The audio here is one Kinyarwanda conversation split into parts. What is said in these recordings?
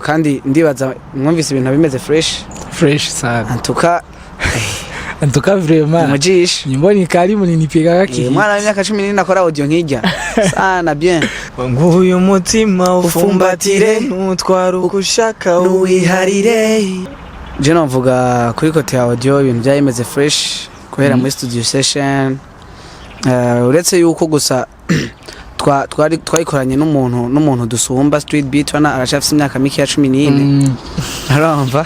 kandi ndibaza mwumvise ibintu bimeze fresh sana antuka vraiment mujisha nyumbani karibu ninipiga kaki mwana w'imyaka 14 nakora audio nkijya sana bien nguyu mutima ufumbatire nutwara ukushaka uwiharire je novuga kuri kote ya audio ibintu byayimeze fresh kubera muri studio session uretse yuko gusa twayikoranye n'umuntu dusumba street beat wana arashafise imyaka mike ya 14 arumva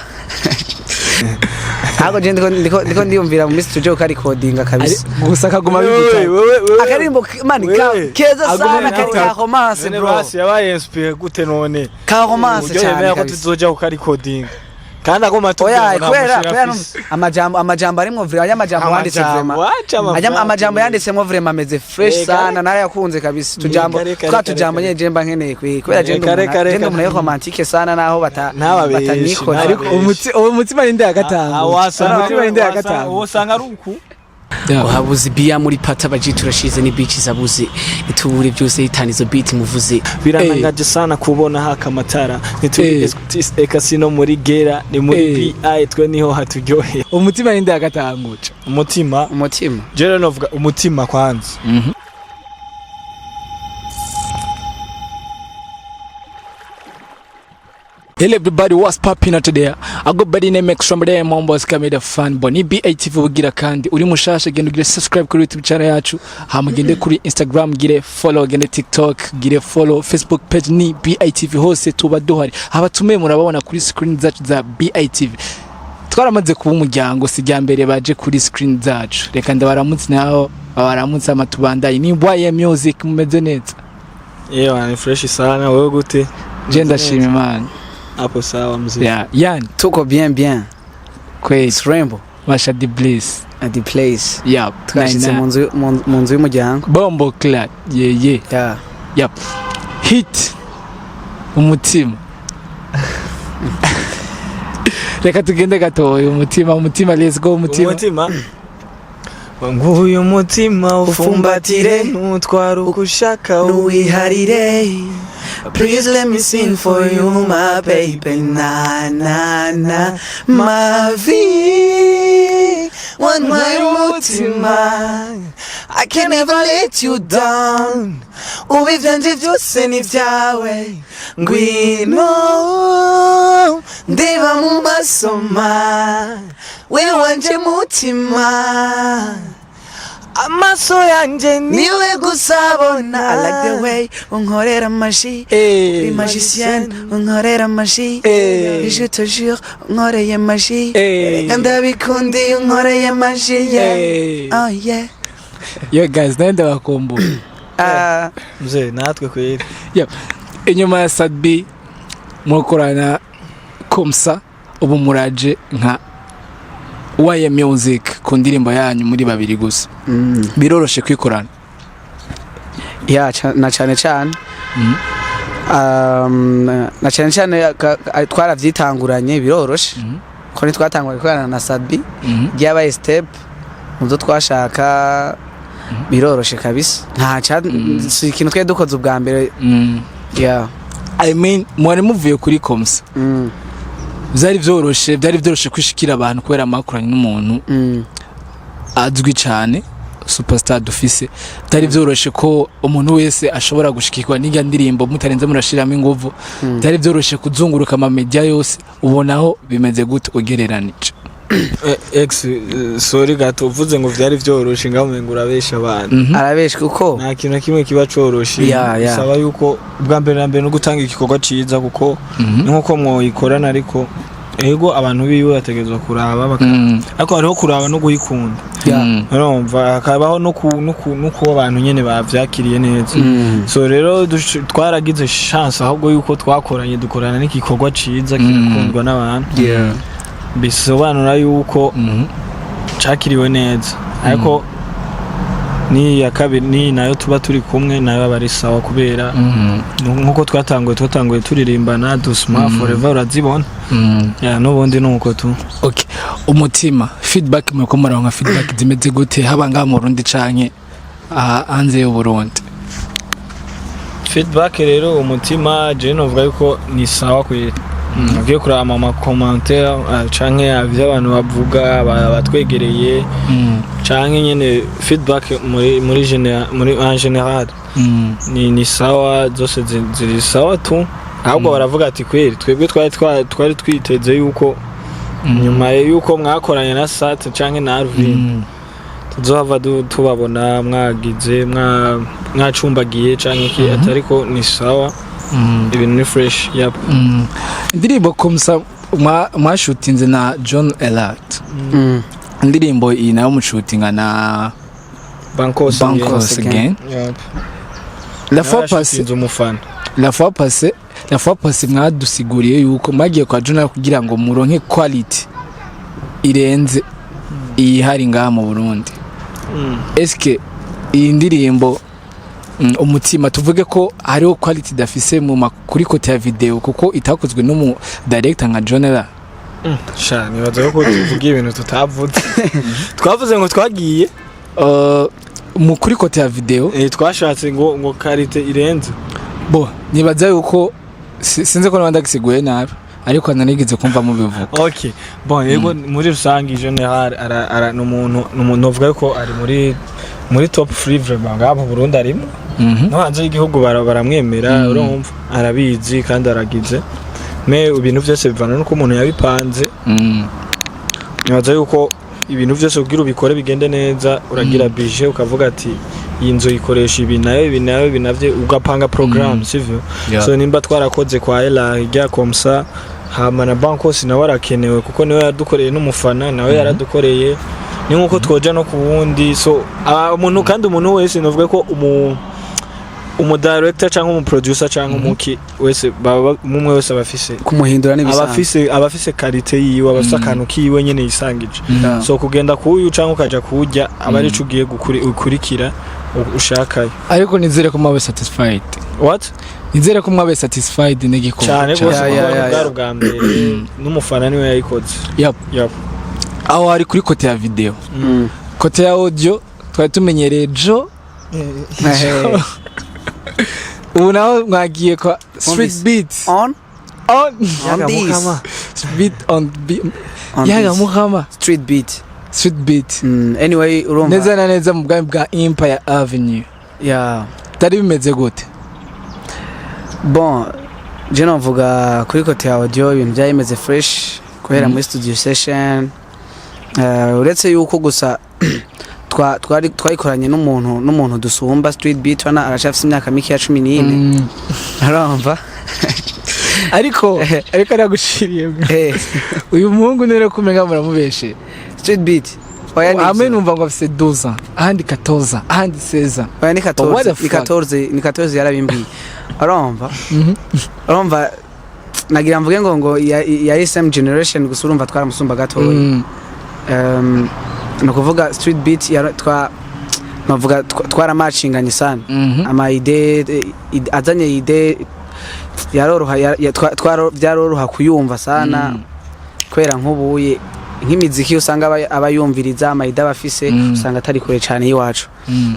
Hago je ndiko ndiyumvira mu studio ka recording kabisa gusa kaguma bibita akarimbo mani keza sana kari ka romance bro basi yabaye inspire gute none ka romance cyane ko tuzoja ku recording kandi agoma kubera amajambo arimwo vraiment amajambo yanditse vraiment amajambo yanditsemo vraiment ameze fresh sana nari yakunze kabisa tujambo nye jemba nkeneye kubera je ndo munayo romantique sana naho bataniko ariko umutima ninde yagatanga umutima ninde yagatanga usanga ari uku uhabuze biya muri pata baji turashize ni beaches abuze itubure byose itanizo beat muvuze biranangaje sana kubona haka matara ekasino muri gera ni muri BI twe niho haturyohe umutima ninde yagatanguca umutima je novuga umutima kwanza Hello everybody, what's popping out today? I got body name extraordinary Mombos Kameda fan Boni BATV bugira kandi uri mushasha genda ugire subscribe kuri YouTube channel yacu hamugende kuri Instagram gire follow gende TikTok gire follow Facebook page ni BATV hose tuba duhari abatume murababona kuri screen zacu za BATV twaramaze kuba umuryango sijya mbere baje kuri screen zacu reka ndabaramutse naho abaramutse amatubandaye ni Boye Music mumeze neza ni fresh sana wewe gute je ndashima Imana hapo sawa mzee yani tuko bien kweli Rainbow Masha the Bliss at the place twashitse mu nzu y'umuryango bombo clad hit umutima reka tugende gatoya umutima let's go umutima nguyu mutima ufumbatire nutwara ukushaka uwiharire. Please let me sing for you, my baby, na na na, ma vie, one my mutima, I can never let you down. Ubivyanje vyose ni vyawe, ngwino, ndiba mu masoma, we wanje mutima. Amaso yanje niwe gusabona. I like the way unkorera amaji uri magicienne unkorera amaji je te jure unkoreye amaji ndabikundi unkoreye amaji oh yeah yo guys nenda bakombo mzee natwe kweli inyuma ya Sadbi mukorana komsa ubu muraje nka Boye Music ku ndirimbo yanyu muri babiri gusa biroroshe kwikorana na cyane twaravyitanguranye biroroshe ko ni twatangura gukorana na Sadbi ryabaye step muzo twashaka biroroshe kabisa nta ikintu twe dukoze ubwa mbere I mean mwari muvuye kuri komsa byari byoroshe kwishikira abantu kubera amakuranye n'umuntu azwi cyane superstar dufise byari byoroshe ko umuntu wese ashobora gushikirwa n'inga ndirimbo mutarenze murashiramo inguvu byari byoroshe kuzunguruka ama media yose ubonaho bimeze gute ugereranije sorry gato uvuze ngo byari byoroshe ngaho urabesha abantu arabeshwe uko nta kintu kimwe kiba coroshe saba yuko bwa mbere no gutanga igikorwa ciza kuko nkuko mwoyikorana ariko ego abantu biwe bategezwa kuraba ariko hariho kuraba no guhikunda urumva akabaho no kuba abantu nyene bavyakiriye neza so rero twaragize chance ahubwo yuko twakoranye dukorana n'igikorwa ciza kikundwa n'abantu bisobanura yuko cakiriwe neza ariko ni ya kabiri ni nayo tuba turi kumwe nayo abari sawa kubera nkuko twatanguye turirimbana dusma forever urazibona n'ubundi nuko tu okay umutima feedback muko muronka feedback zimeze gute habanga mu Burundi canke hanze y'u Burundi feedback rero umutima je novuga yuko ni sawa kwera agiye kuraba ama commentaire canke abantu bavuga batwegereye canke nyene feedback muri en general ni sawa zose ziri sawa tu ahubwo baravuga ati kweri twebwe twari twiteze yuko nyuma yuko mwakoranye na Sat canke na Alvin tuzohava tubabona mwagize mwacumbagiye canke iki atariko ni sawa ibintu ni fresh yep indirimbo komsa mwashutinze na John Elart indirimbo iyi nayo mushutinga na Bankos again yep la fois passée mwadusiguriye yuko mwagiye kwa John kugira ngo muronke quality irenze iyi hari ngaha mu Burundi eske iyi ndirimbo umutima tuvuge ko hariho quality dafise mu kuri kote ya video kuko itakozwe no mu director nka John Elart sha nibaza ko tuvuga ibintu tutavuze twavuze ngo twagiye mu kuri kote ya video twashatse ngo quality irenze bo nibaza yuko sinze ko nabanda gisiguye nabi ariko nanigeze kumva mu bivuga okay bon yego muri rusangi general ara n'umuntu uvuga ko ari muri top 3 vraiment ngabo Burundi arimo no hanze y'igihugu baramwemera urumva arabizi kandi aragize me ibintu byose bivana nuko umuntu yabipanze nibaza yuko ibintu byose kugira ubikore bigende neza uragira budget ukavuga ati iyi nzu ikoresha ibi nayo binavye ugapanga program sivyo so nimba twarakoze kwa Ela ijya komsa hama na Bankos nawe arakenewe kuko niwe yadukoreye n'umufana nawe yaradukoreye ni nkuko twoja no kuwundi so umuntu kandi umuntu wese novuga ko umu director cyangwa umu producer cyangwa umuki wese mumwe wese abafise kumuhindura n'ibisanga abafise quality yiwe abafise akantu kiwe nyene yisangije so kugenda kuyu cyangwa ukaja kujya abari cugiye gukurikira ushakaye ariko nizere ko mwabe satisfied what nizere ko mwabe satisfied n'igikora cyane rwose bwa mbere n'umufana niwe yayikoze yep aho ari kuri kote ya video kote ya audio twari tumenyereye Jo ubu naho mwagiye kwa street beat on beat on yaga muhama street beat anyway urumva neza na neza mu bwami bwa Empire Avenue tari bimeze gute bon je navuga kuri kote ya audio ibintu byayimeze fresh guhera muri studio session uretse yuko gusa twayikoranye n'umuntu dusumba street beat wana arashafise imyaka mike ya 14 arumva ariko aragushiriye uyu muhungu nere kumenga muramubeshe street beat ame numva ngo afise 12 ans ahandi 14 ans ahandi 16 ans oya ni 14 yarabimbiye arumva nagira mvuge ngo ya SM generation gusa urumva twaramusumba gatoya nukuvuga street beat navuga twaramatchinganye sana ama ide azanye ide yaroroha byaroroha kuyumva sana kwera nkubuye nk'imiziki usanga abayumviriza ama ide abafise usanga atari kure cyane yiwacu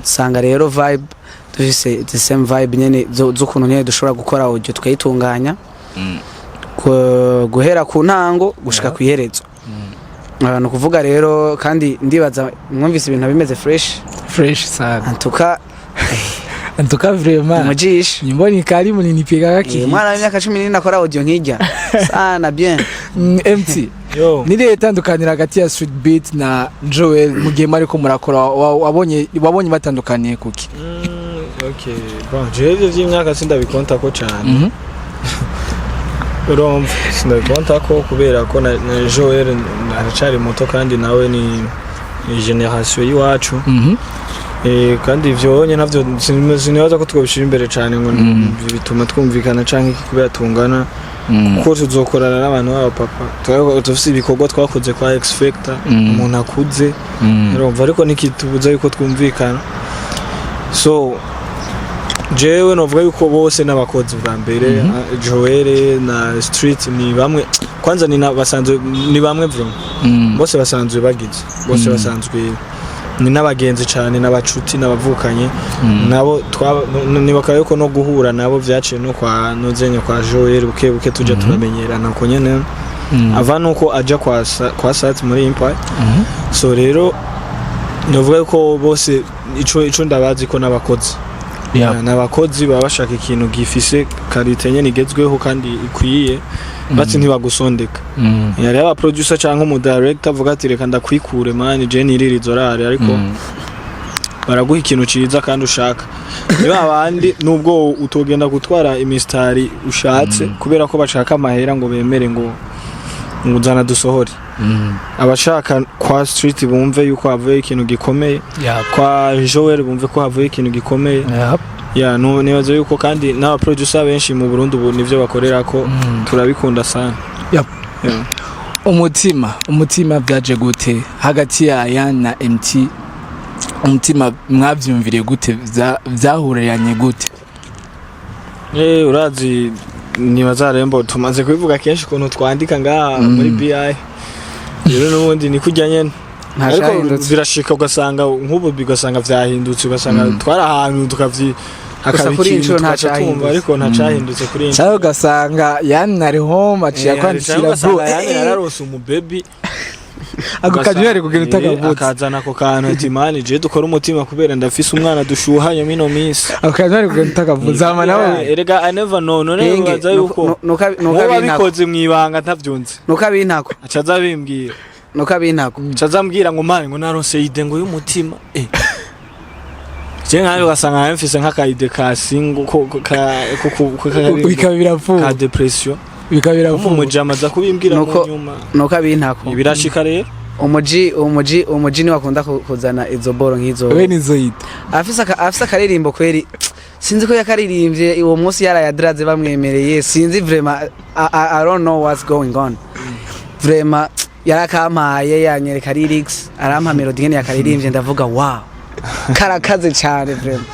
usanga rero vibe dufise the same vibe nyene zo kuntu nyene dushobora gukora audio tukayitunganya guhera ku ntango gushika ku iherezo no kuvuga rero kandi ndibaza mwumvise ibintu bimeze fresh sana antuka vraiment mujisha nyumboni kari munini piga kaki mwana w'imyaka 14 akora audio nkijya sana bien empty nire tandukanira hagati ya street beat na Joel mugihe mariko murakora wabonye batandukaniye kuki okay bon je vy'imyaka sindabikonta ko cyane urumva sindabikonta ko kubera ko na Joel aracari muto kandi nawe ni generation yiwacu kandi ivyo nyene navyo sinibaza ko twobishira imbere cyane ngo bituma twumvikana canke kubera tungana kuko tuzokorana n'abantu baba papa tufise ibikorwa twakoze kwa X Factor umuntu akuze urumva ariko nikitubuza yuko twumvikana so jewe novuga yuko bose n'abakozi bwa mbere Joel na Street ni bamwe kwanza ni basanzwe ni bamwe bro bose basanzwe bagize bose basanzwe ni n'abagenzi cyane n'abacuti n'abavukanye nabo nibakaye yuko no guhura nabo vyaciye no kwa nozenye kwa Joel buke tujya turamenyerana ko nyene ava nuko aja kwa Sat muri Empire so rero novuga ko bose ico ndabazi ko n'abakozi n'abakozi baba bashaka ikintu gifise karite nyene igezweho kandi ikwiye bati ntibagusondeka yari aba producer cyangwa umu director avuga ati reka ndakwikure man je niririzo rare ariko baraguha ikintu ciza kandi ushaka niba abandi nubwo utogenda gutwara imistari ushatse kubera ko bashaka amahera ngo bemere ngo uzana dusohore abashaka kwa Street bumve yuko havuye ikintu gikomeye kwa Joel bumve ko havuye ikintu gikomeye nibaza yuko kandi n'aba producer benshi mu Burundi ubu nivyo bakorera ko turabikunda sana umutima byaje gute hagati ya Yan na MT umutima mwavyumvire gute byahureranye gute urazi nibaza rembo tumaze kubivuga kenshi kuntu twandika ngaha muri BI rero nubundi ni kujya nyene ariko birashika ugasanga nk'ubu bigasanga vyahindutse ugasanga twara ahantu tukavyi akabikintu ntacahindutse ariko ntacahindutse kuri inzu cyangwa ugasanga Yan ari home aciye kwandikira bro yararose umubebi ako kanyari kugira utakavuze akazana ako kantu ati man je dukora umutima kubera ndafise umwana dushuhanye mino minsi ako kanyari kugira utakavuze ama nawe erega I never know none baza yuko nukabikoze mwibanga ntavyunze nukabintako acaza bimbwira nukabintako acaza mbwira ngo man ngo narose ide ngo y'umutima je nkayo gasanga mfise nk'akaide ka singo ko bikabiravuga ka depression bikabiravuga umujama za kubimbwira mu nyuma nukabintako birashika rero umuji ni wakunda kuzana izo boro nk'izo we nizo yita afisa akaririmbo kweri sinzi ko yakaririmbye uwo munsi yarayadraze bamwemereye sinzi vraiment I don't know what's going on vraiment yarakampaye yanyereka lyrics arampa melody ngene yakaririmbye ndavuga wow karakaze cyane vraiment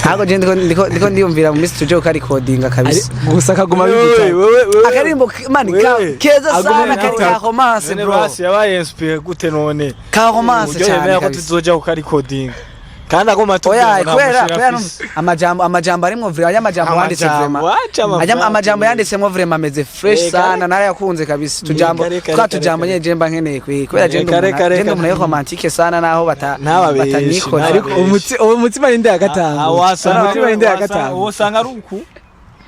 Hago je ndiko ndiyumvira mu studio ka recording kabisa gusa kaguma biguta akarimbo mani keza sana ka romance bro basi yabaye inspire gute none ka romance cyane ko tuzoja ku recording kandi agoma kwera amajambo arimwo vira y'amajambo yanditse vraiment amajambo yanditsemwo vraiment ameze fresh sana nari yakunze kabisa tujambo nyeje mba nkeneye kwera je ndumuna romantique sana naho batanyikora ariko umutima ninde yagatanga umutima ninde yagatanga usanga ari uku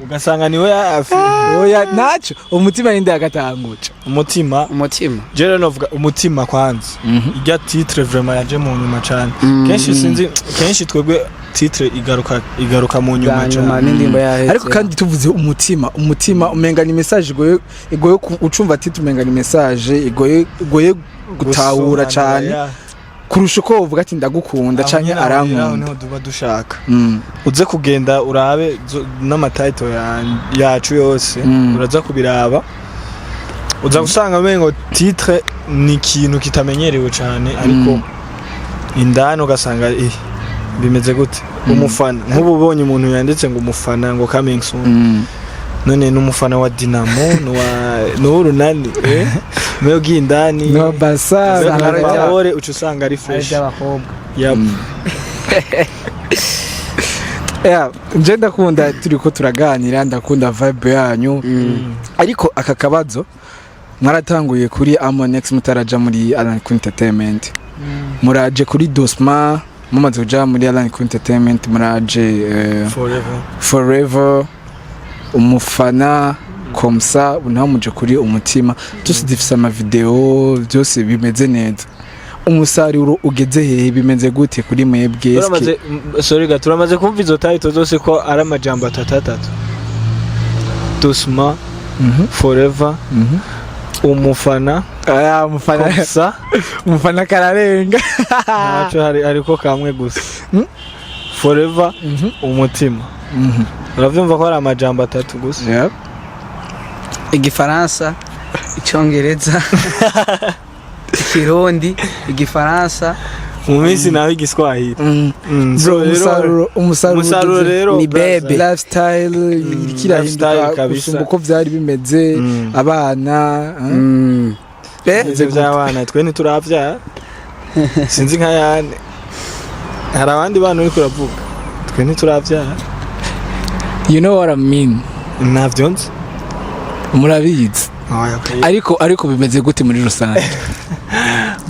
ugasanga niwe afi oya naco umutima ninde yagatanguje umutima je novuga umutima kwanza ijya titre vraiment yaje mu nyuma cyane kenshi twebwe titre igaruka mu nyuma cyane ariko kandi tuvuze umutima umenga ni message igoye ucumva titre umenga ni message igoye gutahura cyane kurusha uko uvuga ati ndagukunda canke arankunda niho duba dushaka uze kugenda urabe n'amatitle yacu yose uraza kubiraba uza gusanga mengo titre ni ikintu kitamenyerewe cyane ariko indani ugasanga bimeze gute umufana nk'ubu ubonye umuntu yanditse ngo umufana ngo coming soon none n'umufana wa Dinamo n'urunani meyo gindani no basa ore ucusanga ari fresh yep nje ndakunda turiko turaganira ndakunda vibe yanyu ariko aka kabazo mwaratanguye kuri Amonex mutaraja muri Alan Entertainment muraje kuri Dosma mumaze kuja muri Alan Entertainment muraje forever umufana komsa unaho muje kuri umutima tusidifisa ama video byose bimeze neza umusaruro ugeze hehe bimeze gute kuri mwebwe turamaze kumva izo title zose ko ari amajambo atatu Dosma forever umufana komsa umufana kararenga naco ariko kamwe gusa forever umutima uravyumva ko ari amajambo atatu gusa igifaransa icyongereza ikirundi igifaransa mu minsi naho igiswahili umusaruro rero ni bebe lifestyle ikirahinduka gusumba uko vyari bimeze abana ivyo vy'abana twe ntituravya sinzi nka yane hari abandi bantu uri kuravuga twe ntituravyara you know what I mean navyo nzi murabizi ariko bimeze gute muri rusange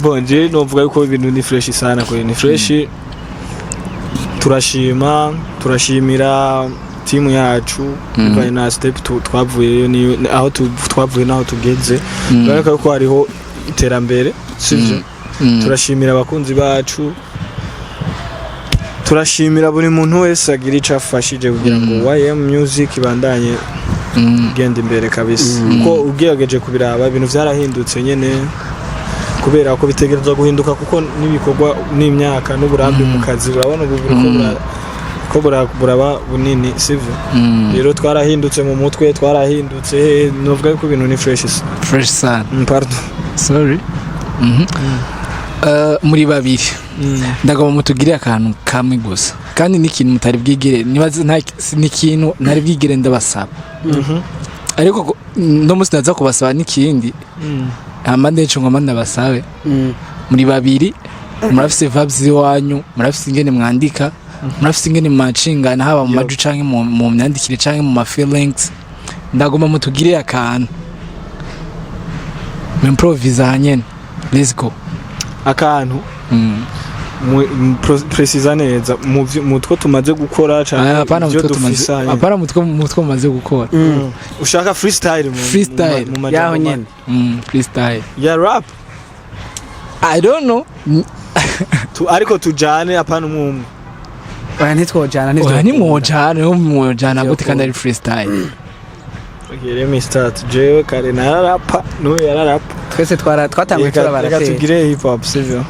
bonje novuga yuko ibintu ni fresh sana ko ni fresh turashimira timu yacu bari na step twavuye ni aho twavuye naho tugeze baraka ko hariho iterambere sivyo turashimira abakunzi bacu turashimira buri muntu wese agira ico afashije kugira ngo YM Music ibandanye genda imbere kabisa uko ugiyegeje kubiraba ibintu byarahindutse nyene kubera ko bitegerezwa guhinduka kuko nibikorwa n'imyaka n'uburambe mu kazi urabona ko buraba bunini sivyo rero twarahindutse mu mutwe twarahindutse novuga ko ibintu ni fresh sana pardon sorry muri babiri ndagomba mutugire akantu kamwe gusa kandi n'ikintu mutari bwigire nibaze n'ikintu ntari bwigire ndabasaba ariko no musi naza kubasaba n'ikindi amande cyo ngoma ndabasabe muri babiri murafise vibes iwanyu murafise ingene mwandika murafise ingene macingana haba mu maju canke mu myandikire canke mu feelings ndagomba mutugire akantu improvise hanyene let's go akantu precisa neza mu two tumaze gukora cyane byo dufisa apana mu two maze gukora ushaka freestyle mu yaho nyene freestyle ya rap I don't know ariko tujane apana umwe oya ntitwojana nimwojana gute kandi ari freestyle okay let me start jewe kare na rap no ya rap twese twatanguye turabara reka tugire hip hop sivyo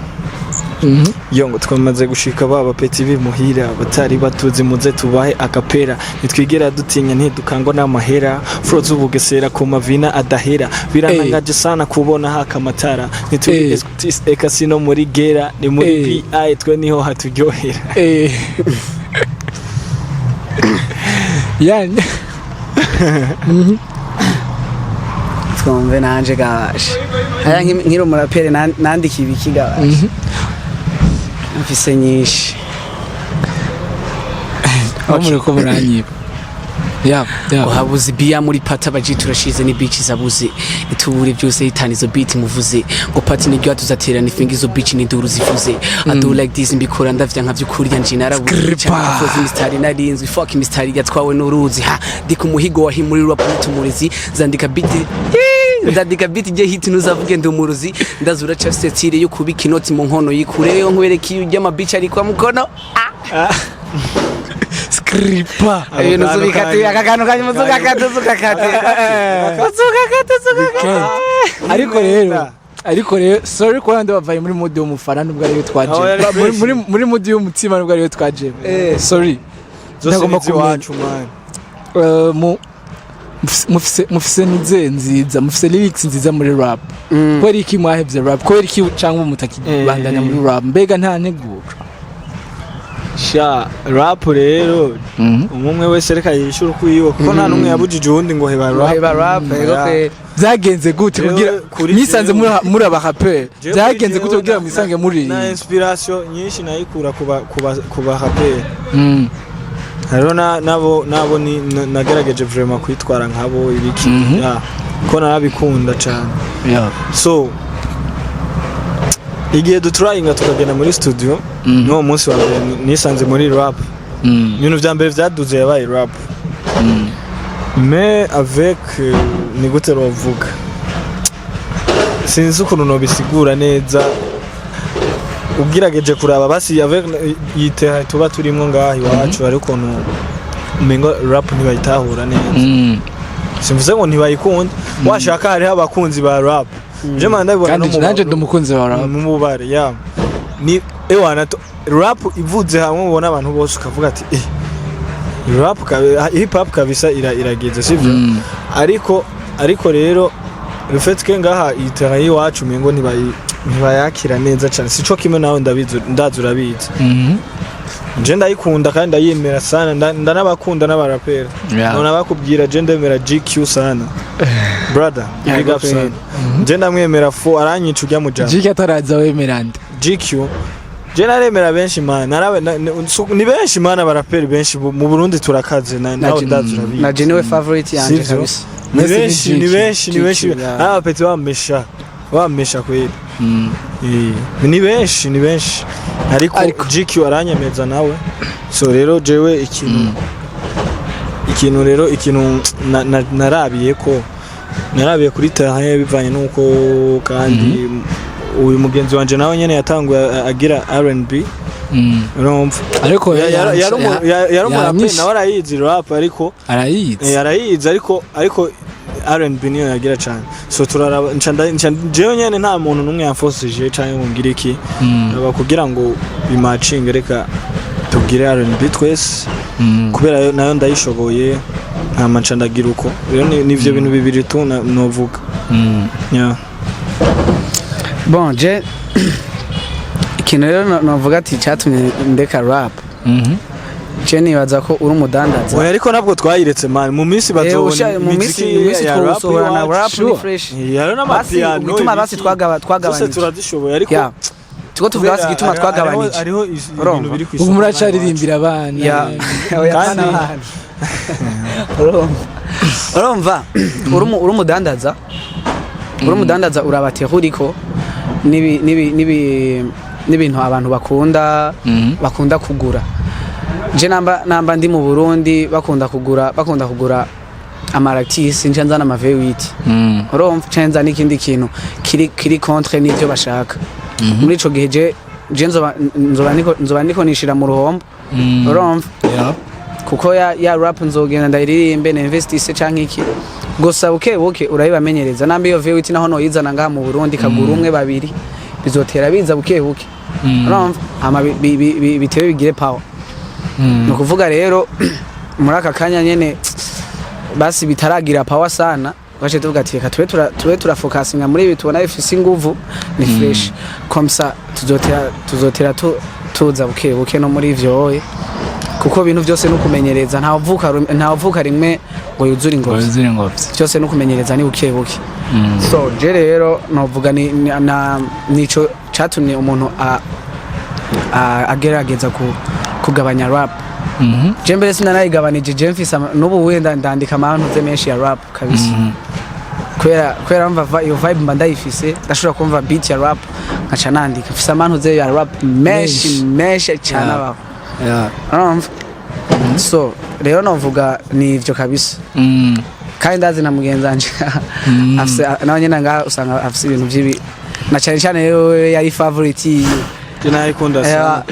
yongo twamaze gushika baba peti bimuhira batari batuzi muze tubahe akapera nitwigera dutinya ntidukangwa n'amahera froze ubugesera ku mavina adahera biranangaje sana kubona hakamatara nituri ekasino muri gera ni muri PI twe niho haturyohera yani twumve nanje gabashe aya nkiro murapere nandiki ibiki gabashe mfise nyinshi amureko muranyiba uhabuze biya muri pata baji turashize ni beach zabuze itubure byose itanizo beat muvuze ngo pati niryo tuzaterana ifinga izo beach ni nduru zivuze I do like this mbikora ndavya nka byukuri yanje narabuze cyane mistari narinzwe fuck mistari yatwawe n'uruzi ha diko muhigo wa himuri rap n'tumurizi zandika beat je hit nuzavuge ndumuruzi ndazura chase tire yo kubika inoti mu nkono yikureyo nkwereka iyo ujya beach ari kwa mukono skripa ibintu zubikate akakano kanye muzukakate ariko rero sorry ko yandi bavaye muri mode y'umufana nubwo ari yo twaje muri mode y'umutima nubwo ari yo twaje sorry ndagomba kumenya mufise nize nziza mufise lyrics nziza muri rap kweri iki mwahevye rap kweri iki cyangwa mutakibandanya muri rap mbega nta nteguro sha rap rero umwe wese reka yishura kuyiwe kuko nta numwe yabujije undi ngo heba rap byagenze gute kugira nisanze muri aba rapper byagenze gute kugira mwisange muri na inspiration nyinshi nayikura kuba rapper rero nabo ni nagerageje vraiment kwitwara nkabo ibiki ko narabikunda cyane so igihe dutrayinga tukagenda muri studio no munsi wa mbere nisanze muri rap ibintu vya mbere vyaduze yabaye rap mais avec ni gute rovuga sinzi ukuntu no bisigura neza ubwirageje kuraba basi avec yiteha tuba turimo ngaho iwacu ariko no mengo rap ntibayitahura neza simvuze ngo ntibayikunda washaka hari abakunzi ba rap je manda bibona no nanje ndumukunzi wa rap mu mubare ya ni ewana rap ivuze hamwe ubona abantu bose ukavuga ati rap hip hop kabisa irageze sivyo ariko rero rufetke ngaha iterayi wacu mengo ntibayakira neza cyane sico kimwe nawe ndazura bize je ndayikunda kandi ndayemera sana ndanabakunda n'abarapera none bakubwira je ndemera GQ sana brother big up sana je ndamwemera fo aranyica ujya mujana GQ ataraza wemerande GQ je naremera benshi man ni benshi man abaraperi benshi mu Burundi turakaze nawe ndazurabiye na Genewe favorite yanje kabisa ni benshi abapeti bamesha kweli ni benshi ariko GQ aranyemeza nawe so rero jewe ikintu narabiye kuri terrain bivanye nuko kandi uyu mugenzi wanje nawe nyene yatanguye agira R&B urumva ariko yari umuraperi nawe arayizi rap ariko arayizi ariko R&B niyo yagira cyane so turaraba jewe nyene nta muntu numwe yamfosije cyane ngo ngire iki kugira ngo bimatching reka tugire R&B twese kubera nayo ndayishoboye nta manca ndagira uko rero nivyo bintu bibiri tu novuga yeah. Bon je ikintu rero novuga ati cyatumye ndeka rap je nibaza ko uri umudandaza oya ariko nabwo twayiretse man mu minsi bazobona mu minsi twosohora na rap ni fresh yaro n'amapiano bituma basi twagabanye turadishoboye ariko tuko tuvuga hasi gituma twagabanije ariho ibintu biri ubu muracaririmbira abana kandi urumva uri umudandaza urabate huriko n'ibintu abantu bakunda kugura je namba ndi mu Burundi bakunda kugura amaratisi nje nzana ama V8 urumva cenza n'ikindi kintu kiri contre n'ibyo bashaka muri ico gihe je nzoba niko nishira mu ruhombo urumva kuko ya rap nzogenda ndayiririmbe na investise canke iki gusa buke urabibamenyereza nambe iyo V8 naho no yizana ngaha mu Burundi kagura umwe babiri bizotera biza buke urumva ama bitewe bigire power no kuvuga rero muri aka kanya nyene basi bitaragira power sana baje tuvuga ati reka tube turafocusinga muri ibi tubona bifise inguvu ni fresh komsa tuzotera tuza buke no muri ivyo kuko ibintu byose no kumenyereza nta uvuka rimwe ngo yuzure ingobyi cyose no kumenyereza ni buke so je rero novuga nico catumye umuntu agerageza kugabanya rap je mbere sinanayigabanije je mfise n'ubu wenda ndandika amantu menshi ya rap kabisa kwera mva iyo vibe mba ndayifise ndashobora kumva beat ya rap nkaca nandika mfise amantu ya rap menshi cyane abaho so rero novuga ni ivyo kabisa kandi ndazi na mugenzi wanje afise nawe nyene ngaha usanga afise ibintu vyibi na cyane rero yari favorite tunayikunda sana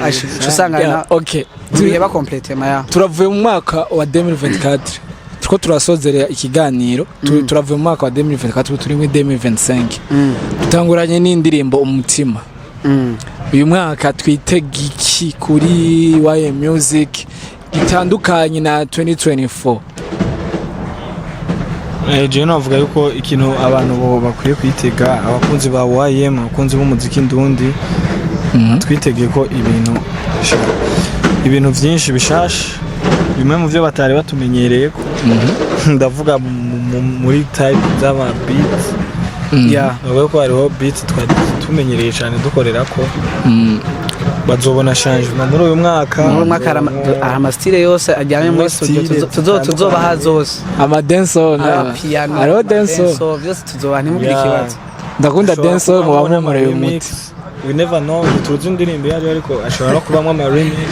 usanga okay turiye complete maya turavuye mu mwaka wa 2024 tuko turasozerera ikiganiro turavuye mu mwaka wa 2024 turi mu 2025 tutanguranye n'indirimbo umutima uyu mwaka twitega iki kuri YM Music gitandukanye na 2024 je navuga yuko ikintu abantu bakwiye kwitega abakunzi ba YM abakunzi b'umuziki ndundi twitege ko ibintu byinshi bishasha bimwe mu byo batari batumenyereye ko ndavuga muri type z'ama beats navuga ko hariho beats twari tumenyereye cyane dukorera ko bazobona changement muri uyu mwaka ama style yose ajyanye muri studio tuzobaha zose ama dancehall piano aro dancehall byose tuzobaha ntimugire ikibazo ndakunda dancehall mu bamwe umuti we never know tuzi indirimbo yari ariko ashobora no kubamwe ama remix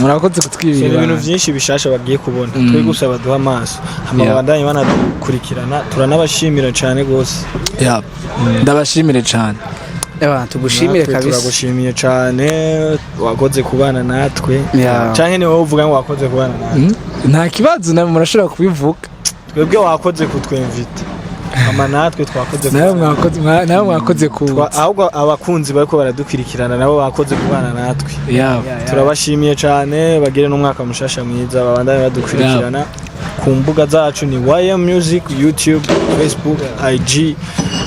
murakoze kutwibira ibintu byinshi bishasha bagiye kubona twe gusa baduha amaso amabandanye banadukurikirana turanabashimira cyane gose ndabashimire cyane tugushimire kabisa turagushimiye cyane wakoze kubana natwe cyane ni wowe uvuga ngo wakoze kubana natwe nta kibazo namwe murashobora kubivuga twebwe wakoze kutwemvita ama natwe twakoze nawe mwakoze ku ahubwo abakunzi bariko baradukurikirana nabo bakoze kubana natwe turabashimiye cyane bagire n'umwaka mushasha mwiza babandanye badukurikirana ku mbuga zacu ni YM Music YouTube Facebook IG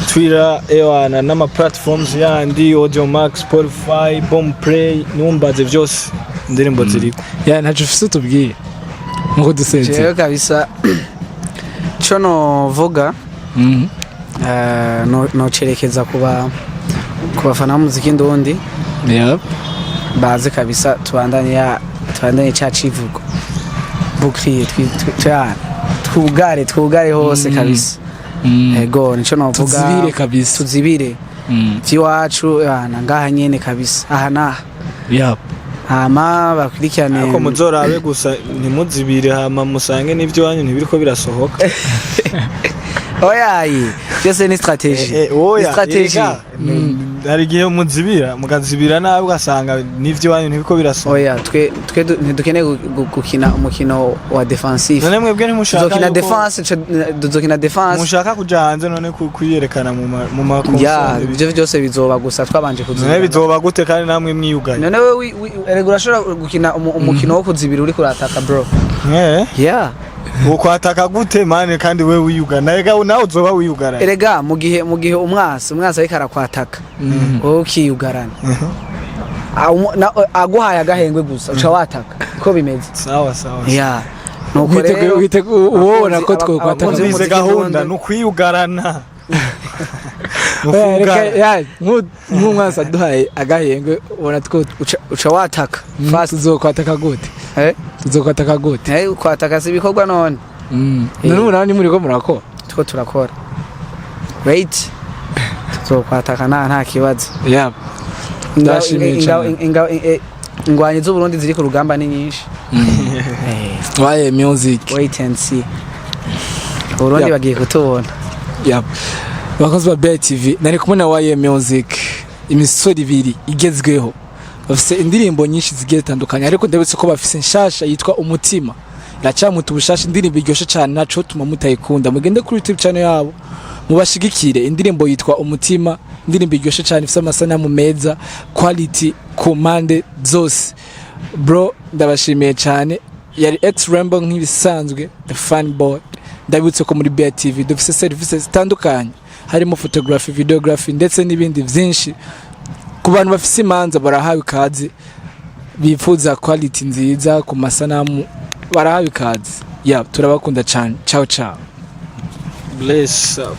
Twitter ewana n'ama platforms yandi Audiomack Spotify Boomplay numbaze byose indirimbo ziriko ntacu ufise tubwiye ngo dusenze kabisa cyo no vuga no cerekeza ku bafana b'umuziki ndundi baze kabisa tubandanye cya civugo bukriye twugare hose kabisa ego nico navuga tuzibire kabisa tuzibire by'iwacu ngaha nyene kabisa aha naha hama bakurikirane ariko muzorabe gusa ntimuzibire hama musange n'ivyo wanyu ntibiriko birasohoka oyayi byose ni strategie hari igihe mukazibira nabi ugasanga n'ivyo wanyu ntibiriko birasohoka oya twe ntidukeneye gukina umukino wa defensive none mwebwe ntimushaka duzokina defense mushaka kuja hanze none kuyerekana mu makonsole ya ibyo byose bizoba gusa twabanje kuzibira none bizoba gute kandi namwe mwiyugaye none we urashobora gukina umukino wo kuzibira uri kurataka bro yeah ukwataka gute mane kandi we wiyugana ega nawe uzoba wiyugara erega mu gihe umwasi ariko arakwataka wowe ukiyugarana aguhaye agahengwe gusa uca wataka ko bimeze sawa yeah nuko rero ubona ko twokwataka bize gahunda nukwiyugarana nk'umwasi aduhaye agahengwe ubona uca wataka fast tuzokwataka gute tuzokwataka gute kwataka si bikorwa none none umunani muri ko murakora two turakora wait tuzokwataka nta kibazo ndashimiye cyane ingwanyi z'Uburundi ziri ku rugamba ni nyinshi waye music wait and see Burundi bagiye kutubona bakozi ba BTV nari kumwe na waye music imisori ibiri igezweho bafise indirimbo nyinshi zigiye zitandukanye ariko ndabetse ko bafise nshasha yitwa umutima iracamuta ubushasha indirimbo iryoshe cyane naco tuma mutayikunda mugende kuri YouTube channel yabo mubashigikire indirimbo yitwa umutima indirimbo iryoshe cyane ifise amasanamu meza quality commande zose bro ndabashimiye cyane yari X Rambo nk'ibisanzwe the fan boy ndabutse ko muri BTV dufise services zitandukanye harimo photography videography ndetse n'ibindi byinshi ku bantu bafise imanza barahawe ikaze bifuza quality nziza ku masanamu barahawe ikaze turabakunda cyane ciao bless up.